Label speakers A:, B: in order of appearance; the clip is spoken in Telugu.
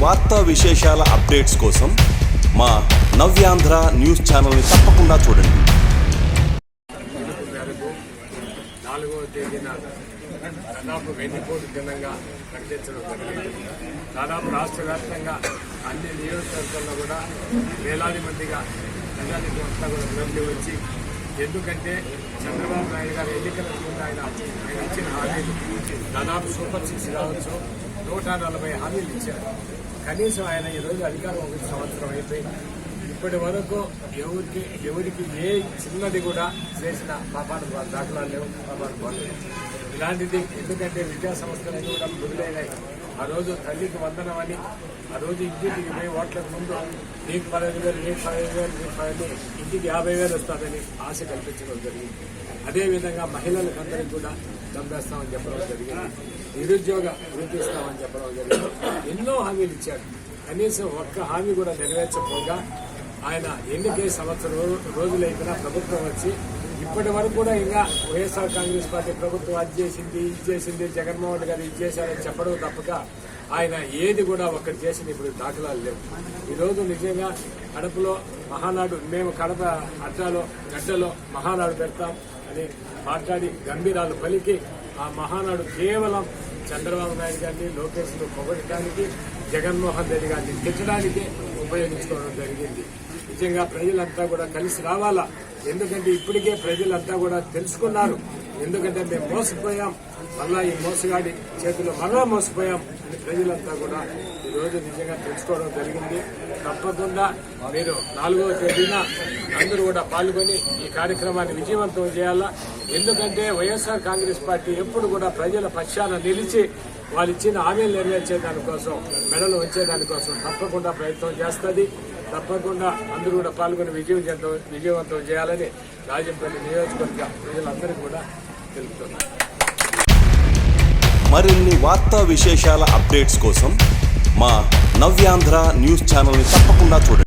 A: వార్తా విశేషాల అప్డేట్స్ కోసం మా నవ్యాంధ్ర న్యూస్ ఛానల్ని తప్పకుండా చూడండి.
B: 4వ తేదీన దాదాపు 1000 కోట్ల దినంగా ప్రకటించడం జరిగింది. దాదాపు రాష్ట్ర వ్యాప్తంగా అన్ని నియోజకవర్గాల్లో కూడా వేలాది మందిగా ప్రజానికి అంతా కూడా తరలి వచ్చి, ఎందుకంటే చంద్రబాబు నాయుడు గారు ఎన్నికల ముందు ఆయన ఇచ్చిన హామీలు దాదాపు సూపర్ 6 కావచ్చు, 140 హామీలు ఇచ్చారు. కనీసం ఆయన ఈరోజు అధికారం 1 సంవత్సరం అయిపోయింది. ఇప్పటి వరకు ఎవరికి ఏ చిన్నది కూడా చేసిన పాపాను దాఖలాలు లేవు, పాపాను బాగలేదు. ఇలాంటిది ఎందుకంటే విద్యా సంస్థలన్నీ కూడా మొదలైనాయి. ఆ రోజు తల్లికి వందనం అని ఆ రోజు ఇంటికి పోయి ఓట్లకు ముందు నీకు 15,000, నీకు 15,000, నీకు 15,000, ఇంటికి 50,000 వస్తుందని ఆశ కల్పించడం జరిగింది. అదేవిధంగా మహిళలకు అందరికీ కూడా చంపేస్తామని చెప్పడం జరిగింది. నిరుద్యోగ వృద్ధి ఇస్తామని చెప్పడం జరిగింది. ఎన్నో హామీలు ఇచ్చారు. కనీసం ఒక్క హామీ కూడా నెరవేర్చకపోగా ఆయన ఎన్నికై సంవత్సరం రోజులైనా ప్రభుత్వం వచ్చి ఇప్పటి వరకు కూడా ఇంకా వైఎస్ఆర్ కాంగ్రెస్ పార్టీ ప్రభుత్వం అది చేసింది, ఇది చేసింది, జగన్మోహన్ రెడ్డి గారు ఇది చేశారని చెప్పడం తప్పక ఆయన ఏది కూడా ఒక్కటి చేసింది ఇప్పుడు దాఖలాలు లేవు. ఈరోజు నిజంగా కడపలో మహానాడు, మేము కడప గడ్డలో మహానాడు పెడతాం అని మాట్లాడి గంభీరాలు పలికి ఆ మహానాడు కేవలం చంద్రబాబు నాయుడు గారిని, లోకేష్ను పొగడటానికి, జగన్మోహన్ రెడ్డి గారిని తెచ్చడానికి ఉపయోగించుకోవడం జరిగింది. నిజంగా ప్రజలంతా కూడా కలిసి రావాలా. ఎందుకంటే ఇప్పటికే ప్రజలంతా కూడా తెలుసుకున్నారు. ఎందుకంటే మేము మోసపోయాం, మళ్ళా ఈ మోసగాడి చేతిలో మళ్ళా మోసపోయాం అని ప్రజలంతా కూడా ఈరోజు నిజంగా తెలుసుకోవడం జరిగింది. తప్పకుండా మీరు 4వ తేదీన అందరూ కూడా పాల్గొని ఈ కార్యక్రమాన్ని విజయవంతం చేయాలా. ఎందుకంటే వైఎస్ఆర్ కాంగ్రెస్ పార్టీ ఎప్పుడు కూడా ప్రజల పక్షాన నిలిచి వాళ్ళు ఇచ్చిన హామీలు నెరవేర్చేదానికోసం, మెడలు వచ్చేదానికోసం తప్పకుండా ప్రయత్నం చేస్తుంది. తప్పకుండా అందరూ కూడా పాల్గొని విజయవంతం చేయాలని రాజంపల్లి నియోజకవర్గ ప్రజలందరికీ కూడా తెలుపుతున్నారు.
A: మరిన్ని వార్తా విశేషాల అప్డేట్స్ కోసం మా నవ్యాంధ్ర న్యూస్ ఛానల్ని తప్పకుండా చూడండి.